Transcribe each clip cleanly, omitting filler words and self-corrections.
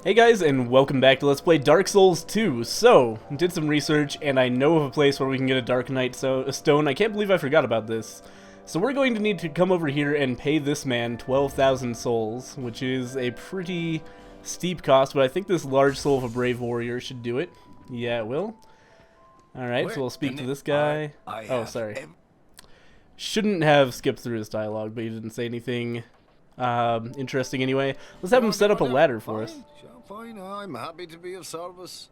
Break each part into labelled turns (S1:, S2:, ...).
S1: Hey guys, and welcome back to Let's Play Dark Souls 2. So, did some research, and I know of a place where we can get a Dark Knight stone. I can't believe I forgot about this. So we're going to need to come over here and pay this man 12,000 souls, which is a pretty steep cost, but I think this large soul of a brave warrior should do it. Yeah, it will. Alright, so we'll speak to this guy. Oh, sorry. Shouldn't have skipped through his dialogue, but he didn't say anything interesting anyway. Let's have him set up a ladder for us.
S2: Fine, I'm happy to be of service.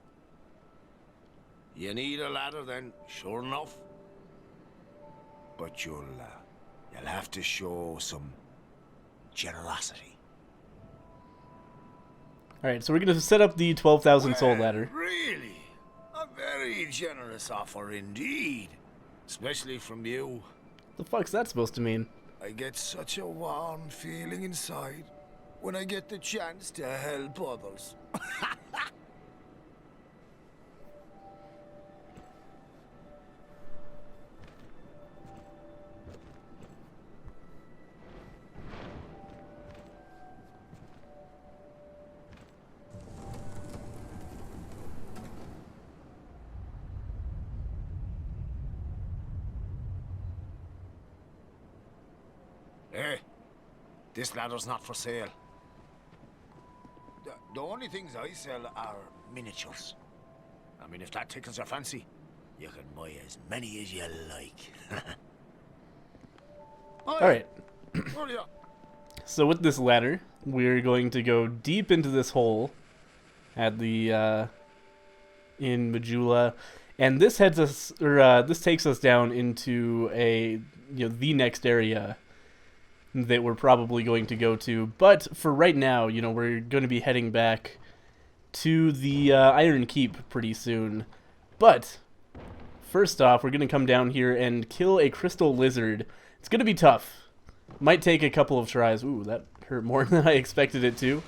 S2: You need a ladder then, sure enough. But you'll have to show some generosity.
S1: Alright, so we're going to set up the 12,000 soul ladder.
S2: Really? A very generous offer indeed. Especially from you.
S1: The fuck's that supposed to mean?
S2: I get such a warm feeling inside when I get the chance to help others. Hey, this ladder's not for sale. The only things I sell are miniatures. I mean, if that tickles your fancy, you can buy as many as you like.
S1: Alright. So with this ladder, we're going to go deep into this hole at the in Majula, and this heads us, or this takes us down into the next area that we're probably going to go to. But for right now, we're going to be heading back to the Iron Keep pretty soon. But first off, we're going to come down here and kill a crystal lizard. It's going to be tough. Might take a couple of tries. Ooh, that hurt more than I expected it to.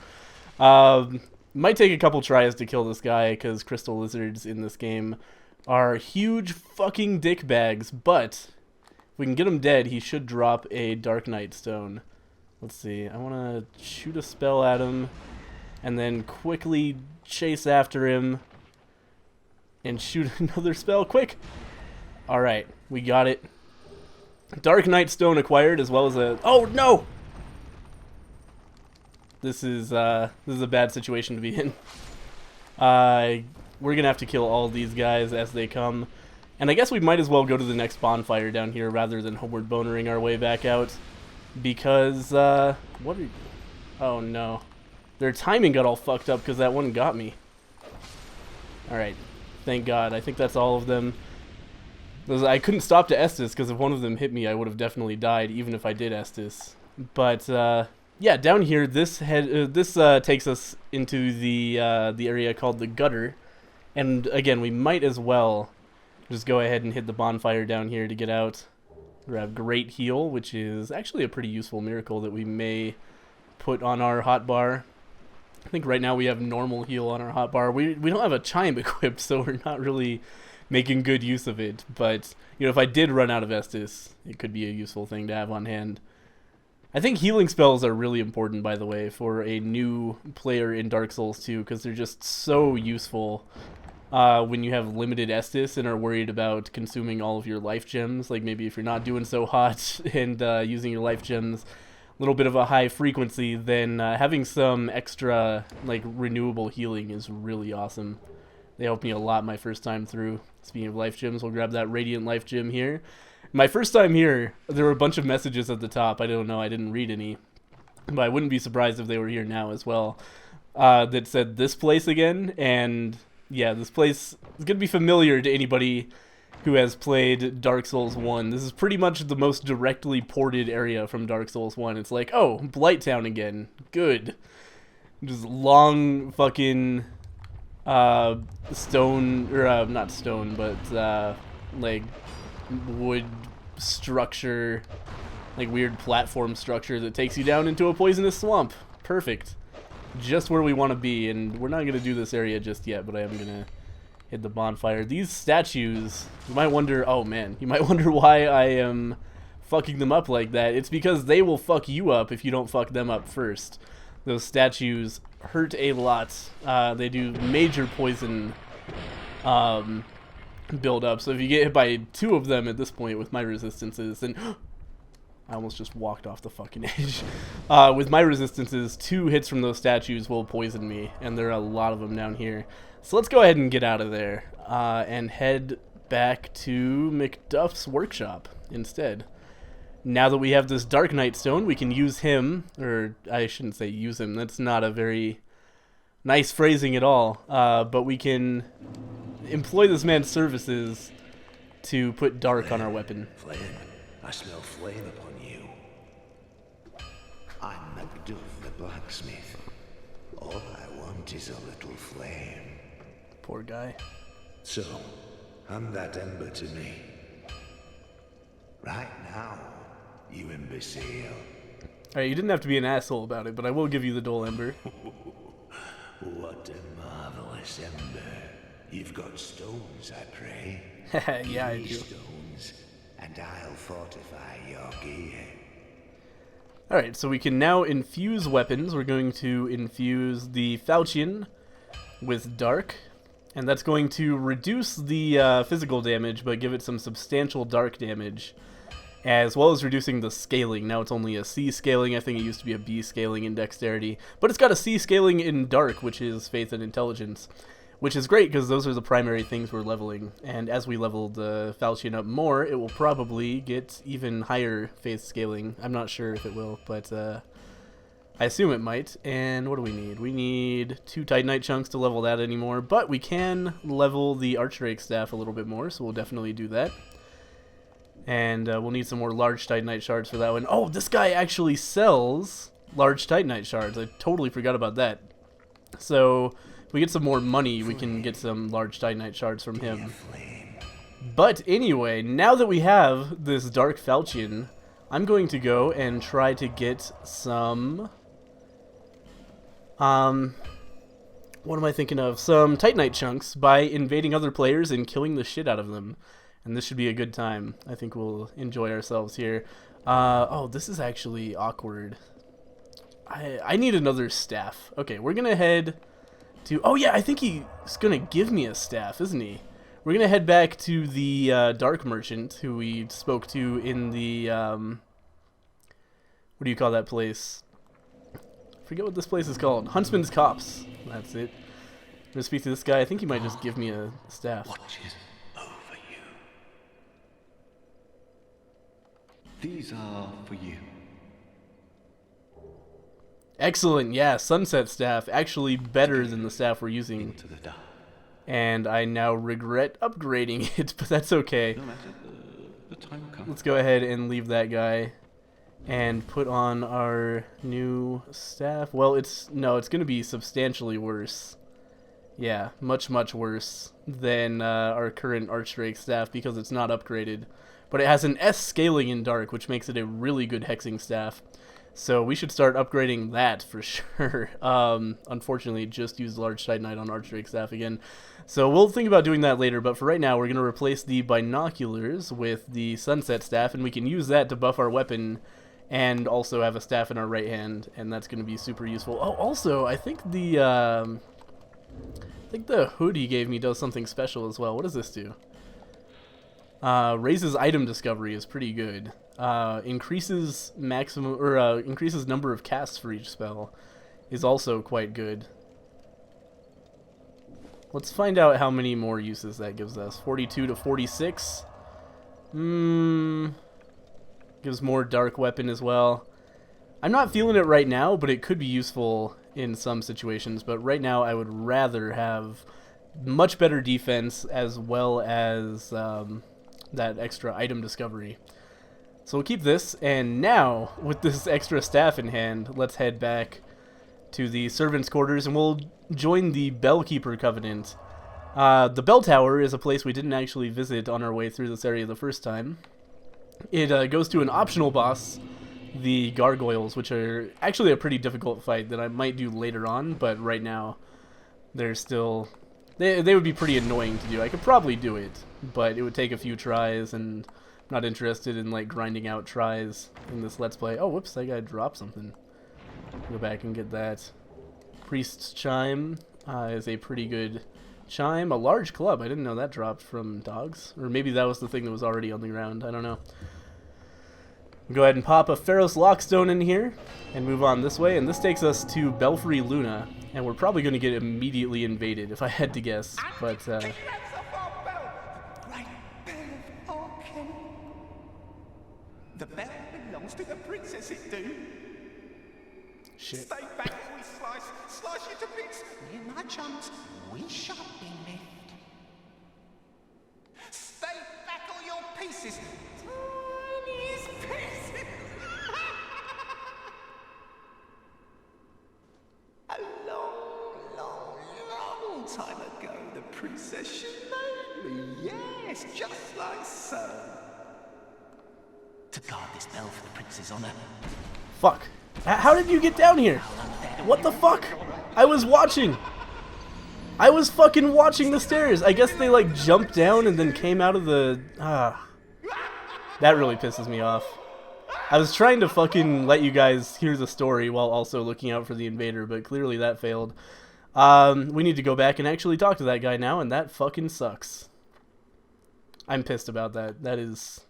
S1: Might take a couple tries to kill this guy, because crystal lizards in this game are huge fucking dick bags. But if we can get him dead, he should drop a Dark Knight stone. Let's see. I want to shoot a spell at him and then quickly chase after him and shoot another spell. Quick! Alright, we got it. Dark Knight stone acquired, as well as a... Oh, no! This is a bad situation to be in. We're going to have to kill all these guys as they come. And I guess we might as well go to the next bonfire down here rather than homeward bonering our way back out. Because, what are... Oh, no. Their timing got all fucked up because that one got me. Alright. Thank God. I think that's all of them. I couldn't stop to Estus because if one of them hit me, I would have definitely died, even if I did Estus. But, yeah, down here, this takes us into the area called the Gutter. And, again, we might as well just go ahead and hit the bonfire down here to get out. We have Great Heal, which is actually a pretty useful miracle that we may put on our hotbar. I think right now we have normal heal on our hotbar. We don't have a chime equipped, so we're not really making good use of it. But, if I did run out of Estus, it could be a useful thing to have on hand. I think healing spells are really important, by the way, for a new player in Dark Souls 2, because they're just so useful. When you have limited Estus and are worried about consuming all of your life gems, like maybe if you're not doing so hot and using your life gems a little bit of a high frequency, then having some extra renewable healing is really awesome. They helped me a lot my first time through. Speaking of life gems, we'll grab that Radiant Life Gem here. My first time here, there were a bunch of messages at the top. I don't know, I didn't read any, but I wouldn't be surprised if they were here now as well, that said this place again. And yeah, this place is going to be familiar to anybody who has played Dark Souls 1. This is pretty much the most directly ported area from Dark Souls 1. It's like, oh, Blighttown again. Good. Just long fucking stone, or not stone, but wood structure, weird platform structure that takes you down into a poisonous swamp. Perfect. Just where we want to be, and we're not going to do this area just yet, but I am going to hit the bonfire. These statues, you might wonder, oh man, you might wonder why I am fucking them up like that. It's because they will fuck you up if you don't fuck them up first. those statues hurt a lot. They do major poison build up. So if you get hit by 2 of them at this point with my resistances, then I almost just walked off the fucking edge. With my resistances, 2 hits from those statues will poison me, and there are a lot of them down here. So let's go ahead and get out of there and head back to McDuff's workshop instead. Now that we have this Dark Knight Stone, we can use him, or I shouldn't say use him, that's not a very nice phrasing at all, but we can employ this man's services to put dark on our weapon.
S2: Flame. I smell flame upon you. I'm Macduff the blacksmith. All I want is a little flame.
S1: Poor guy.
S2: So, hand that ember to me. Right now, you imbecile.
S1: Alright, you didn't have to be an asshole about it, but I will give you the dual ember.
S2: What a marvelous ember. You've got stones, I pray.
S1: Yeah, I do.
S2: Stones, and I'll fortify your gear.
S1: Alright, so we can now infuse weapons. We're going to infuse the falchion with dark, and that's going to reduce the physical damage, but give it some substantial dark damage, as well as reducing the scaling. Now it's only a C scaling. I think it used to be a B scaling in dexterity, but it's got a C scaling in dark, which is faith and intelligence, which is great because those are the primary things we're leveling. And as we level the falchion up more, it will probably get even higher faith scaling. I'm not sure if it will, but I assume it might. And what do we need? We need 2 Titanite chunks to level that anymore, but we can level the Archdrake staff a little bit more, so we'll definitely do that. And we'll need some more large Titanite shards for that one. Oh, this guy actually sells large Titanite shards. I totally forgot about that. So if we get some more money, we can get some large Titanite shards from him. But anyway, now that we have this Dark Falchion, I'm going to go and try to get some... what am I thinking of? Some Titanite chunks by invading other players and killing the shit out of them. And this should be a good time. I think we'll enjoy ourselves here. Oh, this is actually awkward. I need another staff. Okay, we're going to head to... Oh, yeah, I think he's going to give me a staff, isn't he? We're going to head back to the Dark Merchant, who we spoke to in the... what do you call that place? I forget what this place is called. Huntsman's Copse. That's it. I'm going to speak to this guy. I think he might just give me a staff.
S3: Watches over you. These are for you.
S1: Excellent, yeah, Sunset Staff, actually better than the staff we're using.
S3: Into the dark.
S1: And I now regret upgrading it, but that's okay.
S3: No matter, the time will come.
S1: Let's go ahead and leave that guy and put on our new staff. Well, it's going to be substantially worse. Yeah, much, much worse than our current Archdrake staff because it's not upgraded. But it has an S scaling in dark, which makes it a really good hexing staff. So we should start upgrading that for sure. Unfortunately, just used large Titanite on Archdrake staff again. So we'll think about doing that later, but for right now, we're going to replace the binoculars with the Sunset Staff, and we can use that to buff our weapon and also have a staff in our right hand, and that's going to be super useful. Oh, also, I think the hood he gave me does something special as well. What does this do? Raises item discovery is pretty good. Increases maximum or increases number of casts for each spell is also quite good. Let's find out how many more uses that gives us. 42 to 46. Gives more dark weapon as well. I'm not feeling it right now, but it could be useful in some situations. But right now, I would rather have much better defense as well as that extra item discovery. So we'll keep this, and now, with this extra staff in hand, let's head back to the servants' quarters, and we'll join the Bellkeeper Covenant. The Bell Tower is a place we didn't actually visit on our way through this area the first time. It goes to an optional boss, the Gargoyles, which are actually a pretty difficult fight that I might do later on, but right now, they're still... They would be pretty annoying to do. I could probably do it, but it would take a few tries, and I'm not interested in, like, grinding out tries in this Let's Play. Oh, whoops, that guy dropped something. Go back and get that. Priest's Chime is a pretty good chime. A large club. I didn't know that dropped from dogs. Or maybe that was the thing that was already on the ground. I don't know. Go ahead and pop a Pharaoh's Lockstone in here and move on this way. And this takes us to Belfry Luna. And we're probably going to get immediately invaded, if I had to guess. But,
S4: the bell belongs to the princess, it do.
S1: shit.
S4: Stay back or we slice you to bits. Me and my chums, we shan't be left. Stay back all your pieces. Tiniest pieces. A long time ago, the princess she made me. Yes, just like so. To guard this bell for the prince's honor.
S1: Fuck. How did you get down here? What the fuck? I was watching. I was fucking watching the stairs. I guess they like jumped down and then came out of the... That really pisses me off. I was trying to fucking let you guys hear the story while also looking out for the invader, but clearly that failed. We need to go back and actually talk to that guy now, and that fucking sucks. I'm pissed about that. That is...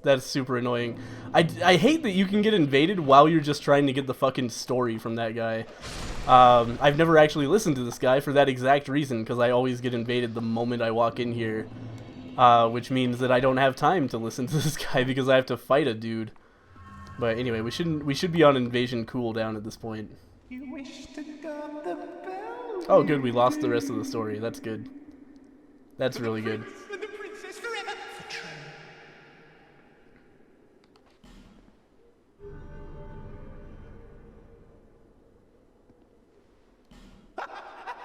S1: that's super annoying. I hate that you can get invaded while you're just trying to get the fucking story from that guy. I've never actually listened to this guy for that exact reason, because I always get invaded the moment I walk in here. Which means that I don't have time to listen to this guy because I have to fight a dude. But anyway, we should be on invasion cooldown at this point.
S4: You wish to guard the bell?
S1: Oh good, we lost the rest of the story. That's good. That's really good.
S4: And the princess forever. For true.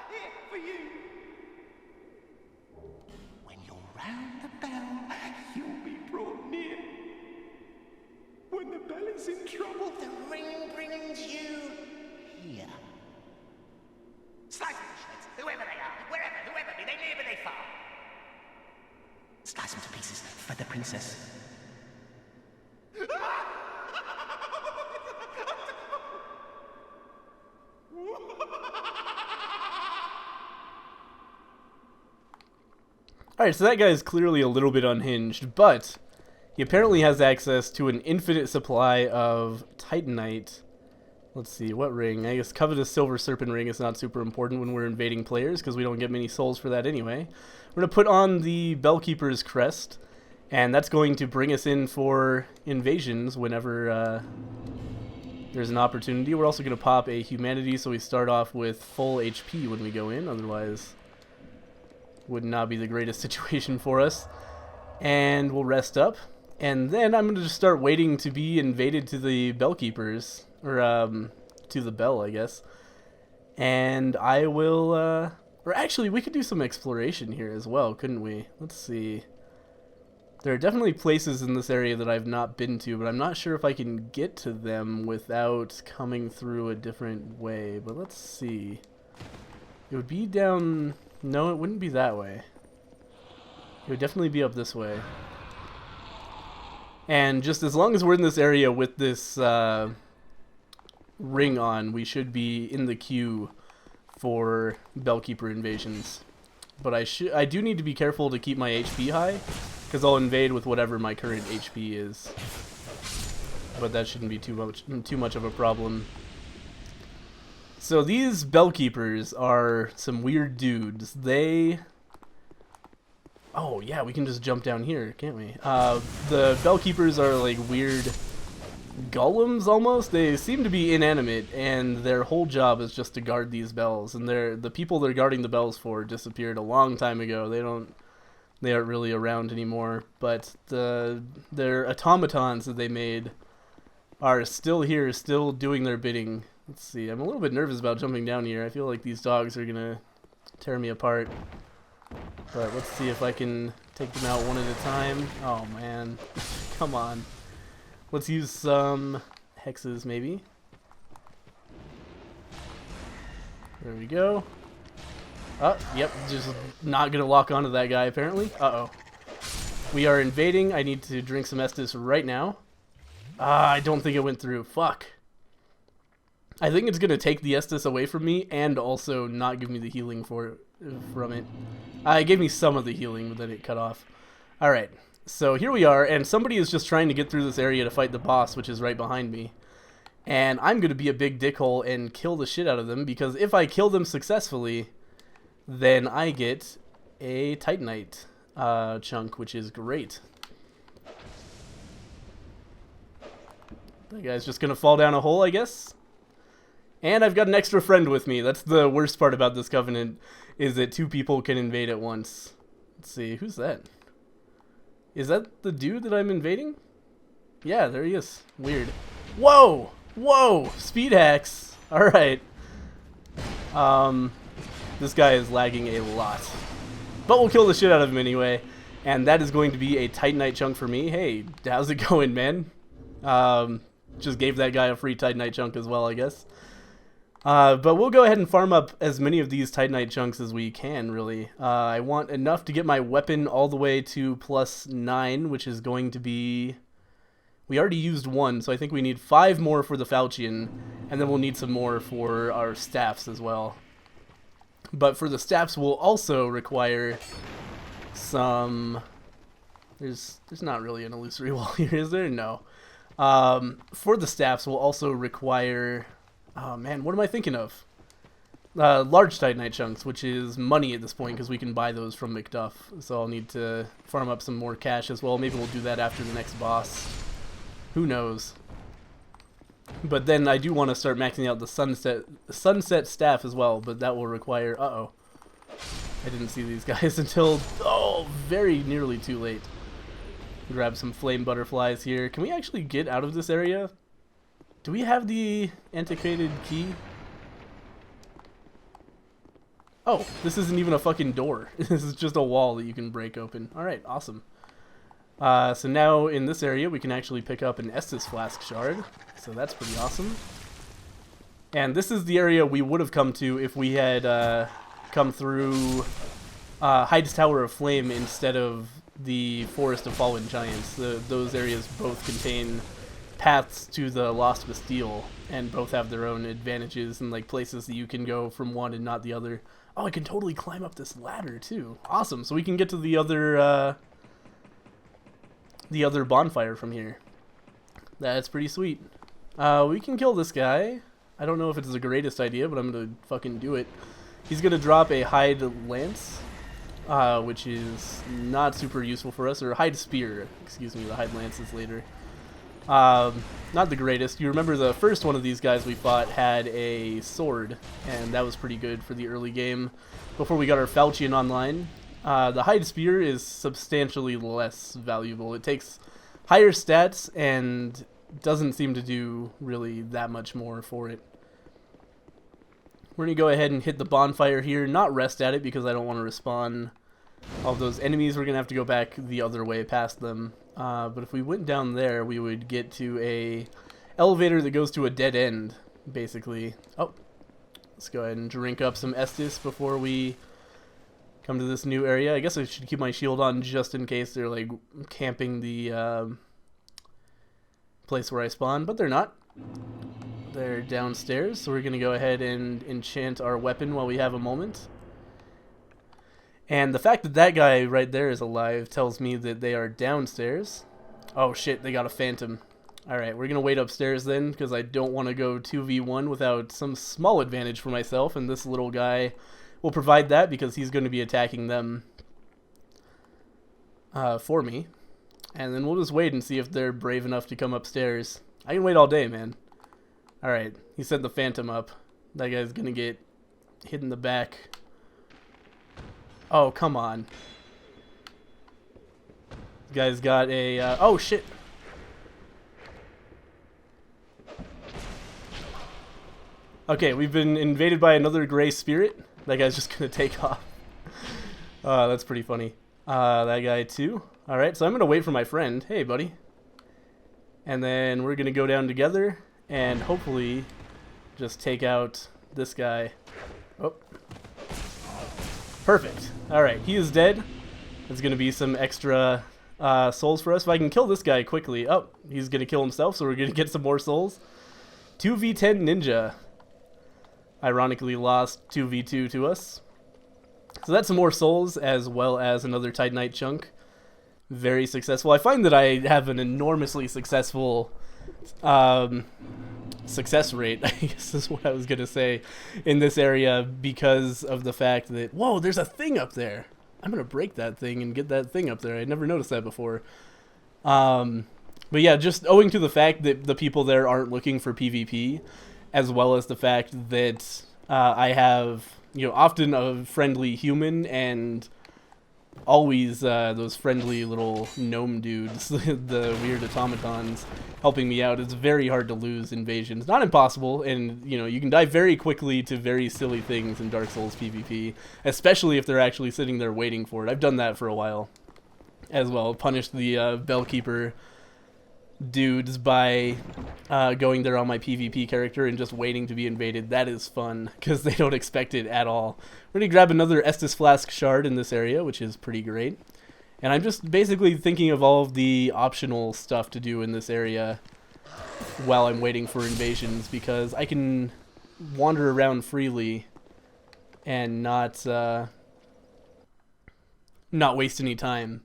S4: Here for you. When you're round the bell, you'll be brought near. When the bell is in trouble, the ring brings you here. Slice them to shreds, whoever they are, whoever, be they near, be they far. Slice them to pieces for the princess.
S1: Alright, so that guy is clearly a little bit unhinged, but he apparently has access to an infinite supply of Titanite. Let's see, what ring? I guess Covetous Silver Serpent Ring is not super important when we're invading players, because we don't get many souls for that anyway. We're going to put on the Bellkeeper's Crest, and that's going to bring us in for invasions whenever there's an opportunity. We're also going to pop a Humanity, so we start off with full HP when we go in, otherwise would not be the greatest situation for us. And we'll rest up, and then I'm going to just start waiting to be invaded to the Bellkeepers. Or, to the bell, I guess. And I will, or actually, we could do some exploration here as well, couldn't we? Let's see. There are definitely places in this area that I've not been to, but I'm not sure if I can get to them without coming through a different way. But let's see. It would be down... No, it wouldn't be that way. It would definitely be up this way. And just as long as we're in this area with this, ring on, we should be in the queue for Bellkeeper invasions. But I do need to be careful to keep my HP high, because I'll invade with whatever my current HP is. But that shouldn't be too much of a problem. So these Bellkeepers are some weird dudes. Oh yeah, we can just jump down here, can't we? The Bellkeepers are like weird golems almost. They seem to be inanimate, and their whole job is just to guard these bells, and the people they're guarding the bells for disappeared a long time ago. They aren't really around anymore, but their automatons that they made are still here, still doing their bidding. Let's see, I'm a little bit nervous about jumping down here. I feel like these dogs are gonna tear me apart, but let's see if I can take them out one at a time. Oh man, come on. Let's use some hexes, maybe. There we go. Oh, yep, just not gonna lock onto that guy, apparently. Uh-oh. We are invading. I need to drink some Estus right now. I don't think it went through. Fuck. I think it's going to take the Estus away from me and also not give me the healing from it. It gave me some of the healing, but then it cut off. Alright, so here we are, and somebody is just trying to get through this area to fight the boss, which is right behind me. And I'm going to be a big dickhole and kill the shit out of them, because if I kill them successfully, then I get a Titanite chunk, which is great. That guy's just going to fall down a hole, I guess. And I've got an extra friend with me. That's the worst part about this covenant, is that 2 people can invade at once. Let's see, who's that? Is that the dude that I'm invading? Yeah, there he is. Weird. Whoa! Whoa! Speed hacks! Alright. This guy is lagging a lot. But we'll kill the shit out of him anyway. And that is going to be a Titanite chunk for me. Hey, how's it going, man? Just gave that guy a free Titanite chunk as well, I guess. But we'll go ahead and farm up as many of these Titanite chunks as we can, really. I want enough to get my weapon all the way to +9, which is going to be... We already used 1, so I think we need 5 more for the falchion, and then we'll need some more for our staffs as well. But for the staffs, we'll also require some... There's not really an illusory wall here, is there? No. For the staffs, we'll also require... Oh man, what am I thinking of? Large Titanite chunks, which is money at this point, because we can buy those from McDuff. So I'll need to farm up some more cash as well. Maybe we'll do that after the next boss. Who knows? But then I do want to start maxing out the sunset staff as well, but that will require... Uh-oh. I didn't see these guys until... Oh, very nearly too late. Grab some flame butterflies here. Can we actually get out of this area? Do we have the antiquated key? Oh, this isn't even a fucking door. This is just a wall that you can break open. Alright, awesome. So now in this area we can actually pick up an Estus Flask shard. So that's pretty awesome. And this is the area we would have come to if we had come through Hyde's Tower of Flame instead of the Forest of Fallen Giants. Those areas both contain paths to the Lost Bastille, and both have their own advantages and like places that you can go from one and not the other. Oh, I can totally climb up this ladder too. Awesome. So we can get to the other bonfire from here. That's pretty sweet. We can kill this guy. I don't know if it's the greatest idea, but I'm gonna fucking do it. He's gonna drop a Hyde Lance, which is not super useful for us, or Hyde Spear. Excuse me, the Hyde Lance is later. Not the greatest. You remember the first one of these guys we fought had a sword, and that was pretty good for the early game before we got our falchion online. The Hyde Spear is substantially less valuable. It takes higher stats and doesn't seem to do really that much more for it. We're going to go ahead and hit the bonfire here, not rest at it because I don't want to respawn all of those enemies. We're going to have to go back the other way past them. But if we went down there, we would get to a elevator that goes to a dead end, basically. Oh, let's go ahead and drink up some Estus before we come to this new area. I guess I should keep my shield on just in case they're like camping the place where I spawn, but they're not. They're downstairs, so we're going to go ahead and enchant our weapon while we have a moment. And the fact that that guy right there is alive tells me that they are downstairs. Oh shit, they got a phantom. Alright, we're going to wait upstairs then, because I don't want to go 2v1 without some small advantage for myself, and this little guy will provide that because he's going to be attacking them for me. And then we'll just wait and see if they're brave enough to come upstairs. I can wait all day, man. Alright, he sent the phantom up. That guy's going to get hit in the back. Oh, come on. This guy's got a... oh, shit. Okay, we've been invaded by another gray spirit. That guy's just going to take off. That's pretty funny. That guy, too. Alright, so I'm going to wait for my friend. Hey, buddy. And then we're going to go down together and hopefully just take out this guy. Oh. Perfect. Alright, he is dead. There's going to be some extra souls for us. If I can kill this guy quickly. Oh, he's going to kill himself, so we're going to get some more souls. 2v10 ninja. Ironically lost 2v2 to us. So that's some more souls, as well as another Titanite chunk. Very successful. I find that I have an enormously successful success rate, I guess is what I was going to say, in this area, because of the fact that, whoa, there's a thing up there. I'm going to break that thing and get that thing up there. I never noticed that before. But yeah, just owing to the fact that the people there aren't looking for PvP, as well as the fact that I have, you know, often a friendly human and always those friendly little gnome dudes, the weird automatons, helping me out. It's very hard to lose invasions. Not impossible, and you know, you can die very quickly to very silly things in Dark Souls PvP, especially if they're actually sitting there waiting for it. I've done that for a while as well. Punished the Bellkeeper dudes by going there on my PvP character and just waiting to be invaded. That is fun, because they don't expect it at all. We're going to grab another Estus Flask shard in this area, which is pretty great. And I'm just basically thinking of all of the optional stuff to do in this area while I'm waiting for invasions, because I can wander around freely and not waste any time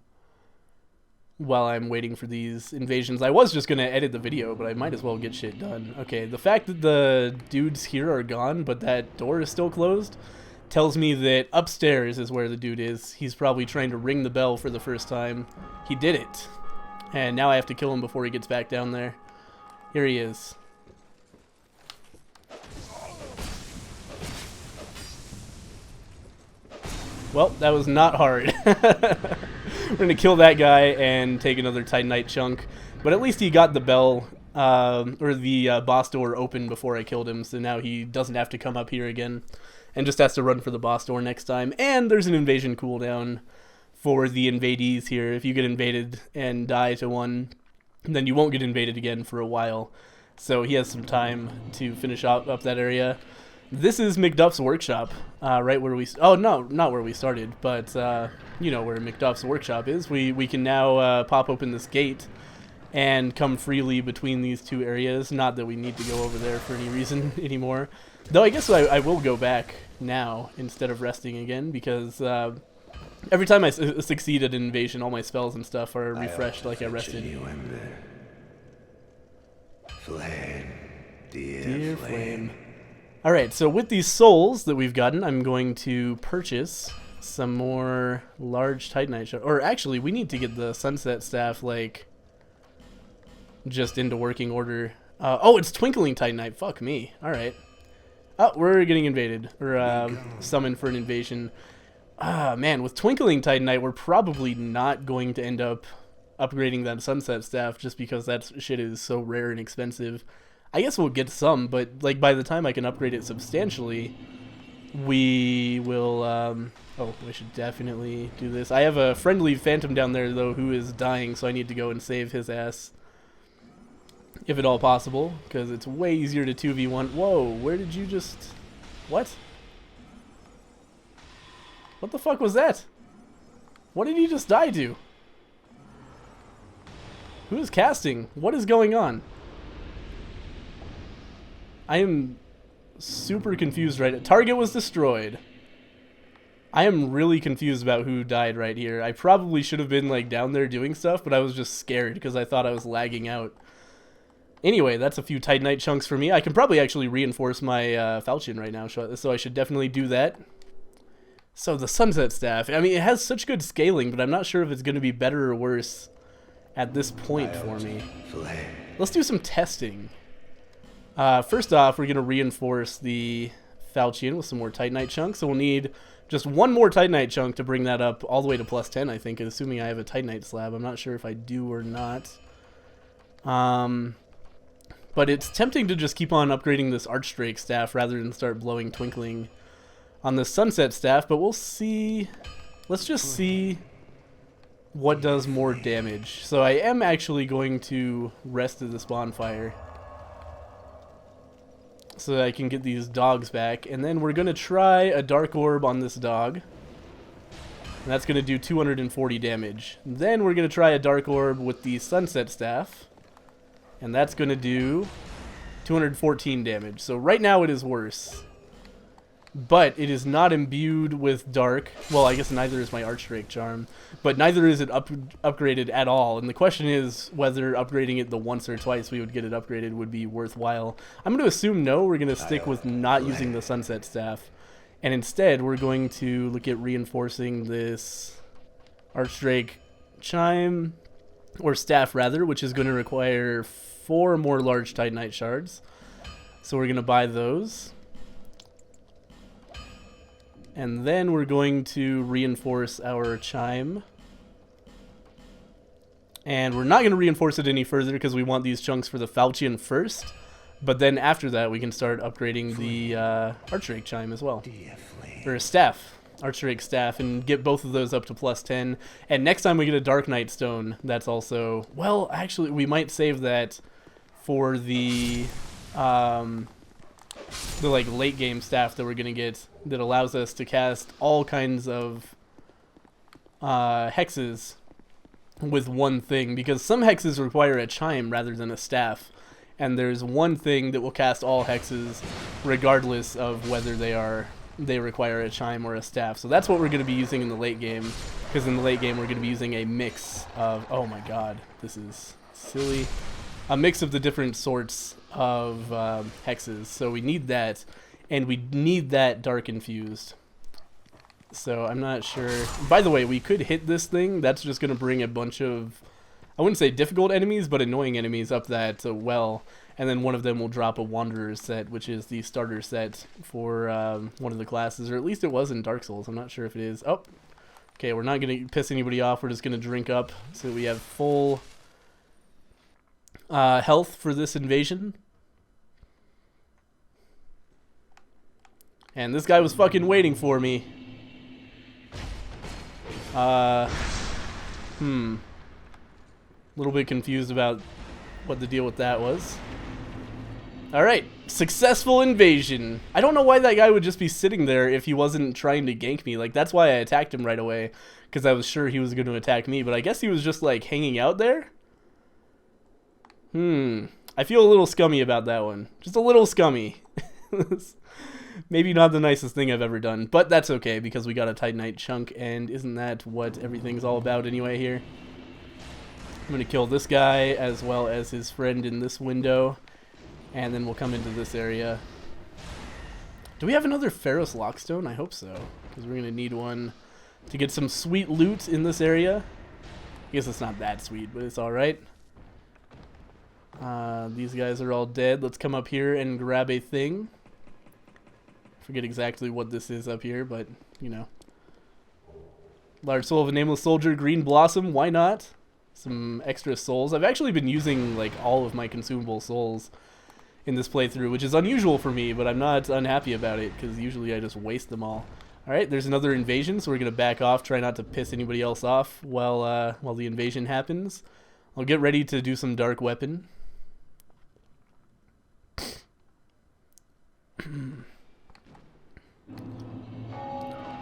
S1: while I'm waiting for these invasions. I was just going to edit the video, but I might as well get shit done. Okay, the fact that the dudes here are gone, but that door is still closed, tells me that upstairs is where the dude is. He's probably trying to ring the bell for the first time. He did it. And now I have to kill him before he gets back down there. Here he is. Well, that was not hard. We're going to kill that guy and take another Titanite chunk. But at least he got the bell, or the boss door open before I killed him, so now he doesn't have to come up here again. And just has to run for the boss door next time. And there's an invasion cooldown for the invadees here. If you get invaded and die to one, then you won't get invaded again for a while. So he has some time to finish up that area. This is McDuff's workshop, right where we... Oh, no, not where we started, but you know where McDuff's workshop is. We can now pop open this gate and come freely between these two areas. Not that we need to go over there for any reason anymore. Though I guess I will go back now instead of resting again, because every time I succeed at an invasion, all my spells and stuff are refreshed like I rested.
S4: Flame,
S1: Dear flame. Alright, so with these souls that we've gotten, I'm going to purchase some more large Titanite shards. Or actually, we need to get the Sunset Staff, like, just into working order. Oh, it's Twinkling Titanite. Fuck me. Alright. Oh, we're getting invaded. Or summoned for an invasion. Ah, man, with Twinkling Titanite, we're probably not going to end up upgrading that Sunset Staff just because that shit is so rare and expensive. I guess we'll get some, but like by the time I can upgrade it substantially, we will... oh, we should definitely do this. I have a friendly phantom down there, though, who is dying, so I need to go and save his ass. If at all possible, because it's way easier to 2v1. Whoa, where did you just... What? What the fuck was that? What did he just die to? Who is casting? What is going on? I am super confused right now. Target was destroyed. I am really confused about who died right here. I probably should have been like down there doing stuff, but I was just scared because I thought I was lagging out. Anyway, that's a few Titanite chunks for me. I can probably actually reinforce my falchion right now, so I should definitely do that. So the Sunset Staff, I mean, it has such good scaling, but I'm not sure if it's going to be better or worse at this point for me. Let's do some testing. First off, we're going to reinforce the falchion with some more Titanite chunks. So we'll need just one more Titanite chunk to bring that up all the way to plus 10, I think, assuming I have a Titanite slab. I'm not sure if I do or not. But it's tempting to just keep on upgrading this Archdrake staff rather than start blowing Twinkling on the Sunset Staff. But we'll see. Let's just see what does more damage. So I am actually going to rest at this bonfire so that I can get these dogs back. And then we're going to try a Dark Orb on this dog. And that's going to do 240 damage. Then we're going to try a Dark Orb with the Sunset Staff. And that's going to do 214 damage. So right now it is worse. But it is not imbued with Dark. Well, I guess neither is my Archdrake Charm. But neither is it upgraded at all. And the question is whether upgrading it the once or twice we would get it upgraded would be worthwhile. I'm going to assume no. We're going to stick with not using the Sunset Staff. And instead, we're going to look at reinforcing this Archdrake Chime, or Staff rather, which is going to require 4 more large Titanite shards. So we're going to buy those. And then we're going to reinforce our Chime. And we're not going to reinforce it any further because we want these chunks for the Falchion first. But then after that, we can start upgrading the Archdrake Chime as well. Or Staff. Archdrake Staff, and get both of those up to +10. And next time we get a Dark Knight Stone, that's also... Well, actually, we might save that for the like late game staff that we're gonna get that allows us to cast all kinds of hexes with one thing, because some hexes require a chime rather than a staff, and there's one thing that will cast all hexes regardless of whether they require a chime or a staff. So that's what we're going to be using in the late game, because in the late game we're going to be using a mix of, oh my god, this is silly, a mix of the different sorts of hexes. So we need that, and we need that dark infused. So I'm not sure. By the way, we could hit this thing. That's just going to bring a bunch of, I wouldn't say difficult enemies, but annoying enemies up that well. And then one of them will drop a Wanderer's set, which is the starter set for one of the classes. Or at least it was in Dark Souls. I'm not sure if it is. Oh, okay, we're not going to piss anybody off. We're just going to drink up so we have full health for this invasion. And this guy was fucking waiting for me. A little bit confused about what the deal with that was. Alright, successful invasion. I don't know why that guy would just be sitting there if he wasn't trying to gank me. Like, that's why I attacked him right away, because I was sure he was going to attack me, but I guess he was just, like, hanging out there? I feel a little scummy about that one. Just a little scummy. Maybe not the nicest thing I've ever done, but that's okay, because we got a Titanite chunk, and isn't that what everything's all about anyway here? I'm going to kill this guy, as well as his friend in this window, and then we'll come into this area. Do we have another Pharaoh's Lockstone? I hope so, because we're going to need one to get some sweet loot in this area. I guess it's not that sweet, but it's alright. These guys are all dead. Let's come up here and grab a thing. Forget exactly what this is up here, but, you know. Large Soul of a Nameless Soldier, Green Blossom, why not? Some extra souls. I've actually been using, like, all of my consumable souls in this playthrough, which is unusual for me, but I'm not unhappy about it, because usually I just waste them all. Alright, there's another invasion, so we're going to back off, try not to piss anybody else off while the invasion happens. I'll get ready to do some Dark Weapon.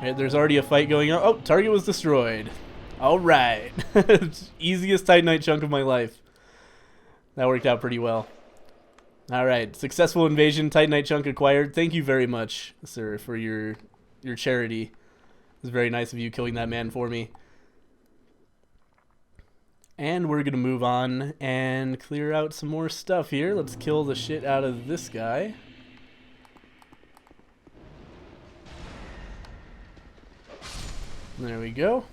S1: Right, there's already a fight going on. Oh, target was destroyed. Alright. Easiest Titanite chunk of my life. That worked out pretty well. Alright, successful invasion, Titanite chunk acquired. Thank you very much, sir, for your charity. It was very nice of you killing that man for me. And we're going to move on and clear out some more stuff here. Let's kill the shit out of this guy. There we go.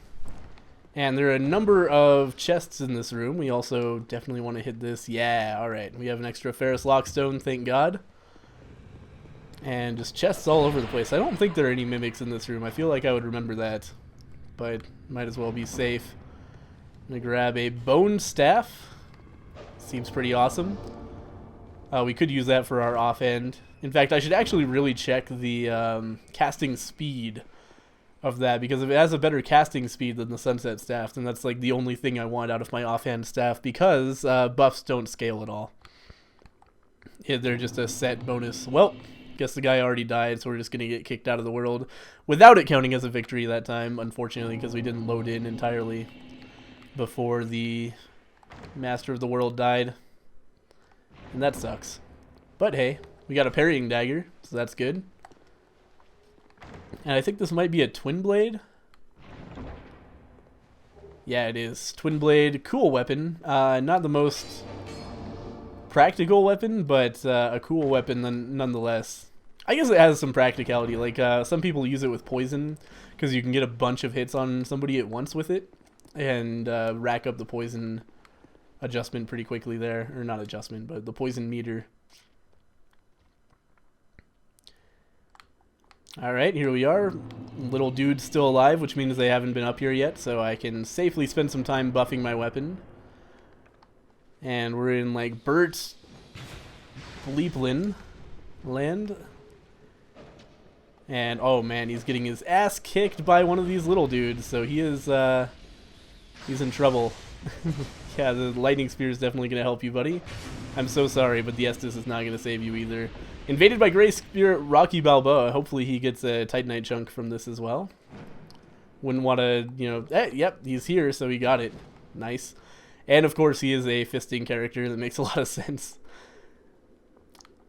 S1: And there are a number of chests in this room. We also definitely want to hit this. Yeah, alright. We have an extra Ferrous Lockstone, thank God. And just chests all over the place. I don't think there are any mimics in this room. I feel like I would remember that. But might as well be safe. I'm going to grab a Bone Staff. Seems pretty awesome. We could use that for our offhand. In fact, I should actually really check the casting speed of that, because if it has a better casting speed than the Sunset Staff, then that's like the only thing I want out of my offhand staff, because buffs don't scale at all. Yeah, they're just a set bonus. Well, Guess the guy already died, so we're just going to get kicked out of the world without it counting as a victory that time, unfortunately, because we didn't load in entirely before the Master of the World died. And that sucks. But hey, we got a parrying dagger, so that's good. And I think this might be a twin blade. Yeah, it is. Twin blade, cool weapon. Not the most practical weapon, but a cool weapon nonetheless. I guess it has some practicality. Like, some people use it with poison, because you can get a bunch of hits on somebody at once with it, and rack up the poison adjustment pretty quickly there. Or not adjustment, but the poison meter. Alright, here we are. Little dude's still alive, which means they haven't been up here yet, so I can safely spend some time buffing my weapon. And we're in, like, Bert Bleeplin land. And, oh man, he's getting his ass kicked by one of these little dudes, so he is, he's in trouble. Yeah, the lightning spear is definitely going to help you, buddy. I'm so sorry, but the Estus is not going to save you either. Invaded by Grey Spirit Rocky Balboa. Hopefully he gets a Titanite chunk from this as well. Wouldn't want to, you know... yep, he's here, so he got it. Nice. And, of course, he is a fisting character. That makes a lot of sense.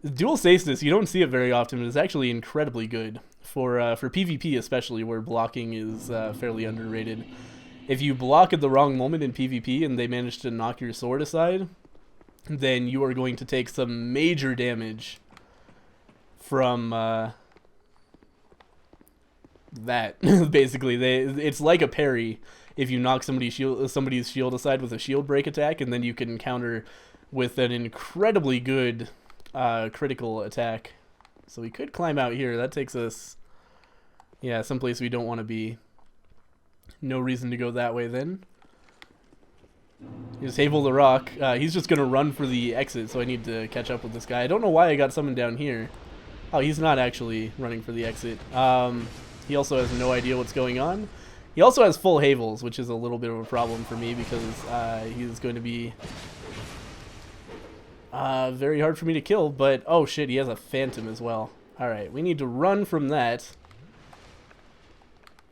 S1: Dual stasis, you don't see it very often, but it's actually incredibly good. For PvP especially, where blocking is fairly underrated. If you block at the wrong moment in PvP and they manage to knock your sword aside, then you are going to take some major damage from that. Basically, it's like a parry if you knock somebody's shield aside with a shield break attack, and then you can counter with an incredibly good critical attack. So we could climb out here. That takes us, yeah, someplace we don't want to be. No reason to go that way then. Disable the rock. He's just going to run for the exit, so I need to catch up with this guy. I don't know why I got summoned down here. Oh, he's not actually running for the exit. He also has no idea what's going on. He also has full Havels, which is a little bit of a problem for me because he's going to be very hard for me to kill. But, oh shit, he has a Phantom as well. Alright, we need to run from that.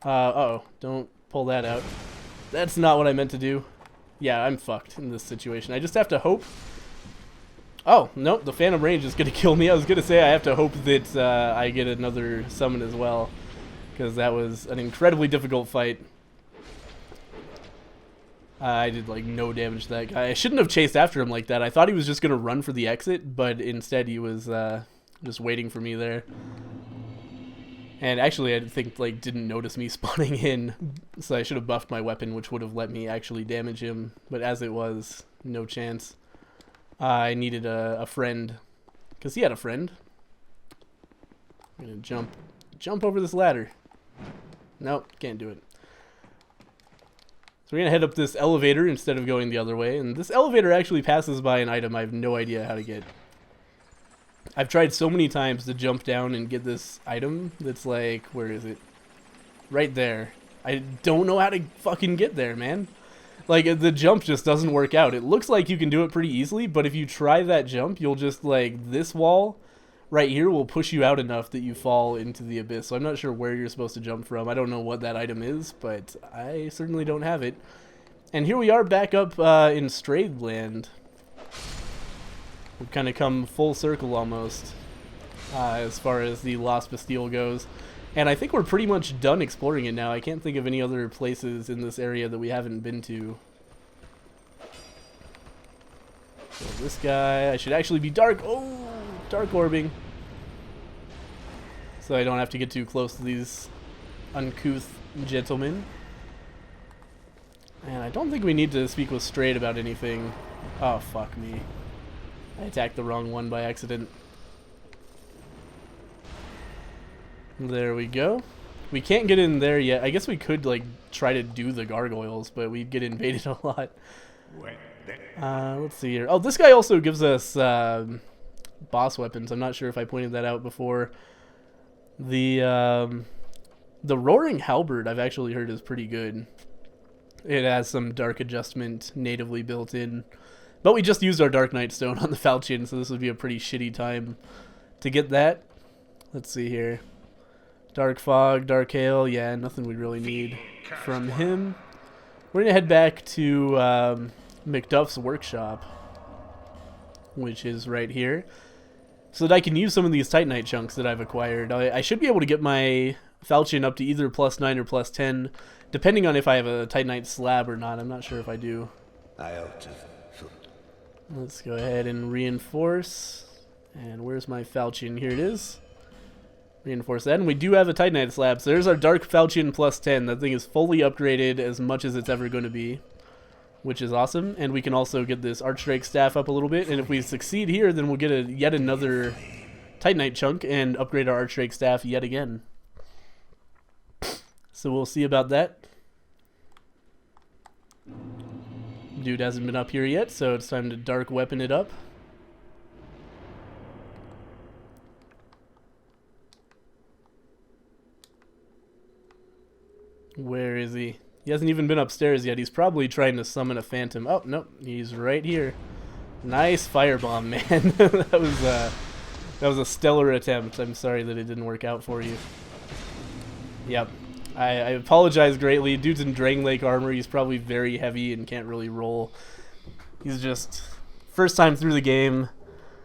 S1: Uh-oh, don't pull that out. That's not what I meant to do. Yeah, I'm fucked in this situation. I just have to hope. Oh, nope, the Phantom Range is going to kill me. I was going to say I have to hope that I get another summon as well, because that was an incredibly difficult fight. I did, like, no damage to that guy. I shouldn't have chased after him like that. I thought he was just going to run for the exit, but instead he was just waiting for me there. And actually, I think, like, didn't notice me spawning in, so I should have buffed my weapon, which would have let me actually damage him. But as it was, no chance. I needed a friend, because he had a friend. I'm gonna jump over this ladder. Nope, can't do it. So we're gonna head up this elevator instead of going the other way, and this elevator actually passes by an item I have no idea how to get. I've tried so many times to jump down and get this item that's like, where is it? Right there. I don't know how to fucking get there, man. Like, the jump just doesn't work out. It looks like you can do it pretty easily, but if you try that jump, you'll just, like, this wall right here will push you out enough that you fall into the abyss. So I'm not sure where you're supposed to jump from. I don't know what that item is, but I certainly don't have it. And here we are back up in Strayed Land. We've kind of come full circle almost as far as the Lost Bastille goes. And I think we're pretty much done exploring it now. I can't think of any other places in this area that we haven't been to. So this guy, I should actually be dark orbing. So I don't have to get too close to these uncouth gentlemen. And I don't think we need to speak with Strayed about anything. Oh, fuck me. I attacked the wrong one by accident. There we go. We can't get in there yet. I guess we could, like, try to do the gargoyles, but we'd get invaded a lot. Let's see here. Oh, this guy also gives us boss weapons. I'm not sure if I pointed that out before. The Roaring Halberd I've actually heard is pretty good. It has some dark adjustment natively built in. But we just used our Dark Knight Stone on the Falchion, so this would be a pretty shitty time to get that. Let's see here. Dark Fog, Dark Hail. Yeah, nothing we really need from him. We're going to head back to McDuff's workshop, which is right here, so that I can use some of these Titanite chunks that I've acquired. I should be able to get my falchion up to either +9 or +10, depending on if I have a Titanite slab or not. I'm not sure if I do. Let's go ahead and reinforce. And where's my falchion? Here it is. Reinforce that. And we do have a Titanite slab. So there's our Dark Falchion +10. That thing is fully upgraded as much as it's ever going to be, which is awesome. And we can also get this Archdrake staff up a little bit. And if we succeed here, then we'll get yet another Titanite chunk and upgrade our Archdrake staff yet again. So we'll see about that. Dude hasn't been up here yet, so it's time to dark weapon it up. Where is he? He hasn't even been upstairs yet. He's probably trying to summon a phantom. Oh, nope. He's right here. Nice firebomb, man. that was a stellar attempt. I'm sorry that it didn't work out for you. Yep. I apologize greatly. Dude's in Drain Lake armor. He's probably very heavy and can't really roll. He's just... First time through the game,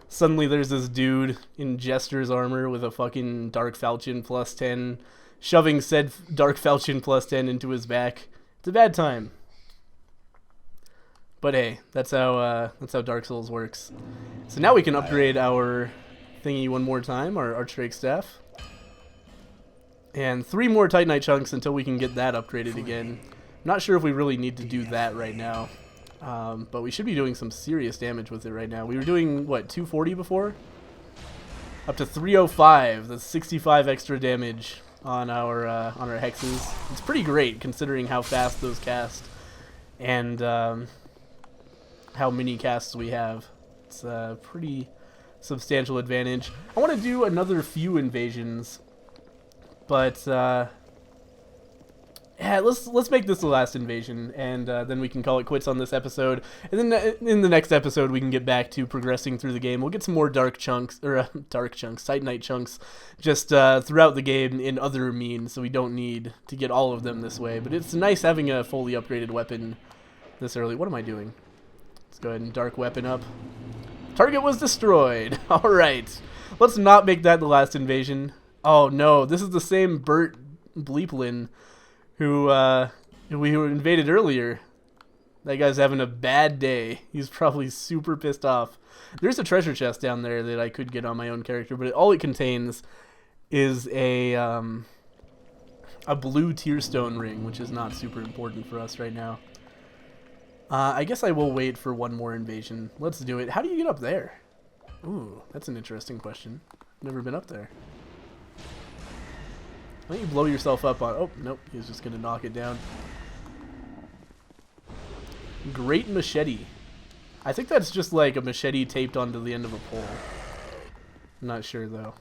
S1: suddenly there's this dude in Jester's armor with a fucking Dark Falchion +10, shoving said Dark Falchion +10 into his back. It's a bad time. But hey, that's how Dark Souls works. So now we can upgrade our thingy one more time, our Archdrake staff. And 3 more Titanite chunks until we can get that upgraded again. I'm not sure if we really need to do that right now. But we should be doing some serious damage with it right now. We were doing, what, 240 before? Up to 305. That's 65 extra damage on our hexes. It's pretty great considering how fast those cast and how many casts we have. It's a pretty substantial advantage. I want to do another few invasions, but yeah, let's make this the last invasion, and then we can call it quits on this episode. And then in the next episode, we can get back to progressing through the game. We'll get some more Titanite chunks, just throughout the game in other means, so we don't need to get all of them this way. But it's nice having a fully upgraded weapon this early. What am I doing? Let's go ahead and dark weapon up. Target was destroyed. All right, let's not make that the last invasion. Oh no, this is the same Bert Bleeplin who we were invaded earlier. That guy's having a bad day. He's probably super pissed off. There's a treasure chest down there that I could get on my own character, but all it contains is a blue tearstone ring, which is not super important for us right now. I guess I will wait for one more invasion. Let's do it. How do you get up there? Ooh, that's an interesting question. Never been up there. Why don't you blow yourself up on... Oh, nope. He's just going to knock it down. Great machete. I think that's just like a machete taped onto the end of a pole. I'm not sure, though.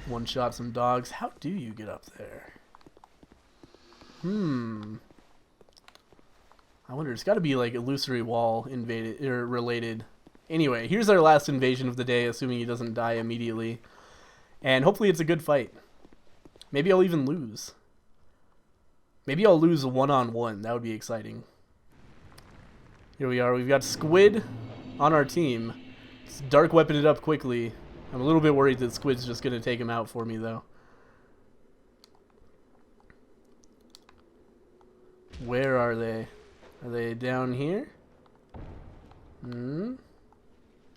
S1: One shot some dogs. How do you get up there? I wonder. It's got to be like illusory wall invaded or related. Anyway, here's our last invasion of the day, assuming he doesn't die immediately. And hopefully it's a good fight. Maybe I'll even lose. Maybe I'll lose one-on-one. That would be exciting. Here we are. We've got Squid on our team. Let's dark weapon it up quickly. I'm a little bit worried that Squid's just going to take him out for me, though. Where are they? Are they down here?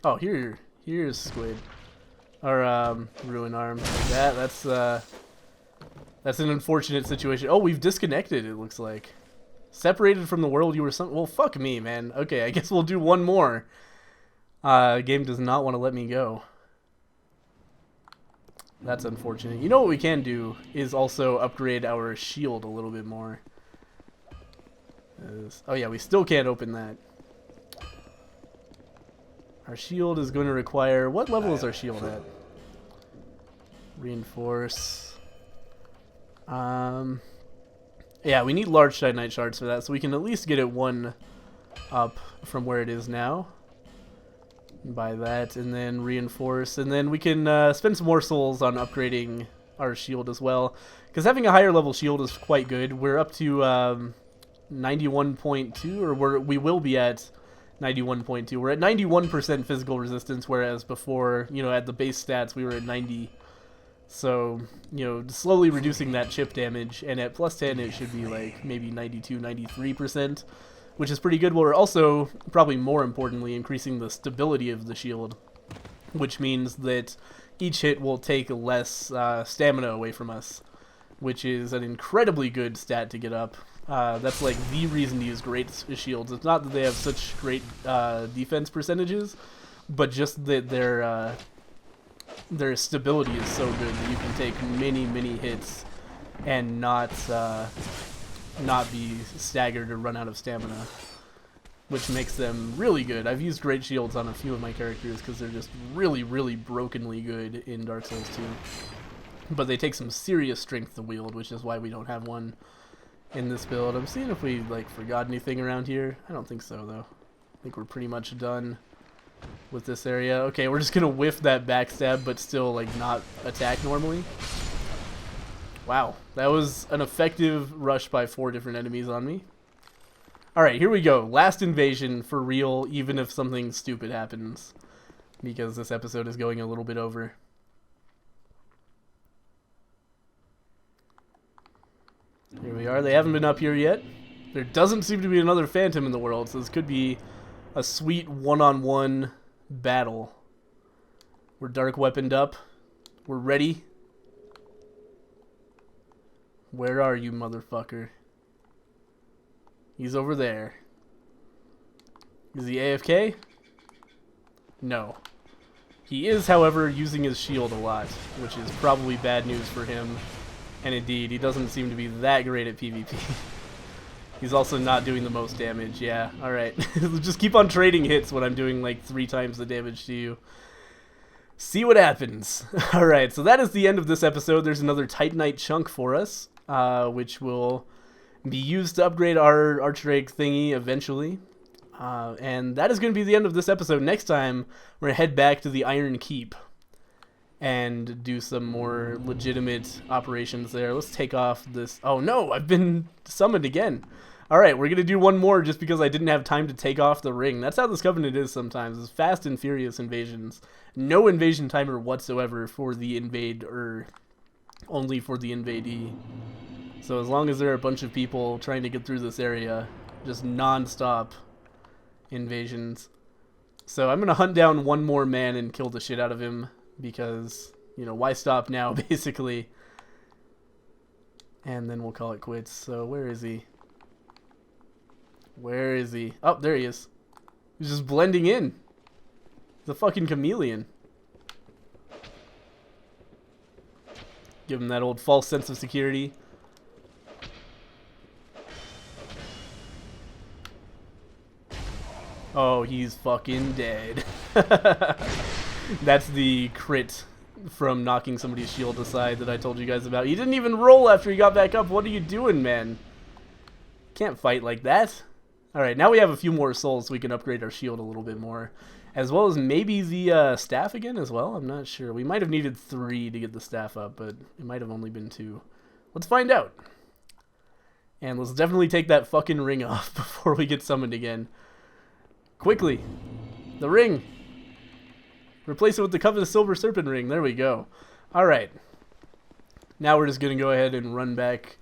S1: Oh, here's Squid. Or Ruin Arm. That's an unfortunate situation. Oh, we've disconnected, it looks like. Separated from the world you were well, fuck me, man. Okay, I guess we'll do one more. Game does not want to let me go. That's unfortunate. You know what we can do is also upgrade our shield a little bit more. Oh yeah, we still can't open that. Our shield is going to require... What level is our shield at? Reinforce. Yeah, we need large Titanite shards for that, so we can at least get it one up from where it is now. Buy that, and then reinforce, and then we can spend some more souls on upgrading our shield as well, because having a higher level shield is quite good. We're up to 91.2, or we will be at 91.2. We're at 91% physical resistance, whereas before, you know, at the base stats we were at 90. So, you know, slowly reducing that chip damage, and at plus 10 it should be like maybe 92, 93%, which is pretty good. We're also, probably more importantly, increasing the stability of the shield, which means that each hit will take less stamina away from us, which is an incredibly good stat to get up. That's like the reason to use great shields. It's not that they have such great defense percentages, but just that their stability is so good that you can take many hits and not be staggered or run out of stamina, which makes them really good. I've used great shields on a few of my characters because they're just really brokenly good in Dark Souls 2. But they take some serious strength to wield, which is why we don't have one in this build. I'm seeing if we like forgot anything around here. I don't think so though. I think we're pretty much done with this area. Okay, we're just gonna whiff that backstab, but still like not attack normally. Wow, that was an effective rush by 4 different enemies on me. Alright, here we go. Last invasion for real, even if something stupid happens, because this episode is going a little bit over. Here we are. They haven't been up here yet. There doesn't seem to be another phantom in the world, so this could be a sweet one-on-one battle. We're dark weaponed up. We're ready. Where are you, motherfucker? He's over there. Is he AFK? No. He is, however, using his shield a lot, which is probably bad news for him. And indeed, he doesn't seem to be that great at PvP. He's also not doing the most damage. Yeah, alright. Just keep on trading hits when I'm doing like 3 times the damage to you. See what happens. Alright, so that is the end of this episode. There's another Titanite chunk for us, which will be used to upgrade our Archdrake thingy eventually. And that is going to be the end of this episode. Next time, we're going to head back to the Iron Keep and do some more legitimate operations there. Let's take off this... Oh no, I've been summoned again. Alright, we're going to do one more just because I didn't have time to take off the ring. That's how this Covenant is sometimes. It's fast and furious invasions. No invasion timer whatsoever for the invader. Only for the invadee. So as long as there are a bunch of people trying to get through this area, just non-stop invasions. So I'm going to hunt down one more man and kill the shit out of him. Because, you know, why stop now, basically. And then we'll call it quits. So, where is he? Where is he? Oh, there he is. He's just blending in. He's a fucking chameleon. Give him that old false sense of security. Oh, he's fucking dead. That's the crit from knocking somebody's shield aside that I told you guys about. He didn't even roll after he got back up. What are you doing, man? Can't fight like that. Alright, now we have a few more souls so we can upgrade our shield a little bit more. As well as maybe the staff again as well. I'm not sure. We might have needed 3 to get the staff up, but it might have only been 2. Let's find out. And let's definitely take that fucking ring off before we get summoned again. Quickly. The ring. Replace it with the Covenant Silver Serpent Ring. There we go. Alright. Now we're just going to go ahead and run back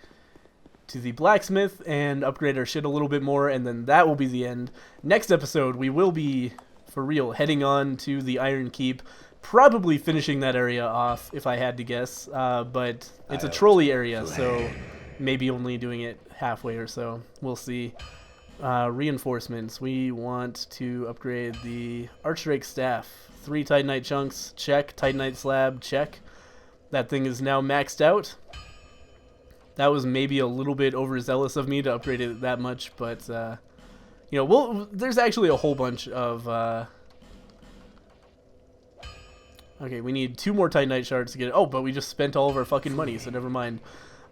S1: to the blacksmith and upgrade our shit a little bit more, and then that will be the end. Next episode, we will be, for real, heading on to the Iron Keep. Probably finishing that area off, if I had to guess. But it's a trolley area, so maybe only doing it halfway or so. We'll see. Reinforcements. We want to upgrade the Archdrake staff. 3 Titanite chunks, check. Titanite slab, check. That thing is now maxed out. That was maybe a little bit overzealous of me to upgrade it that much, but you know, there's actually a whole bunch of okay, we need 2 more Titanite shards to get it. Oh, but we just spent all of our fucking money, so never mind.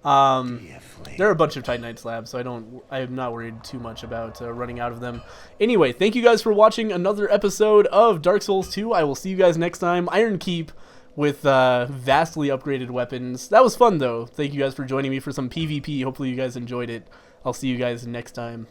S1: There are a bunch of Titanite slabs, so I'm not worried too much about running out of them. Anyway, thank you guys for watching another episode of Dark Souls 2. I will see you guys next time. Iron Keep with vastly upgraded weapons. That was fun, though. Thank you guys for joining me for some PvP. Hopefully you guys enjoyed it. I'll see you guys next time.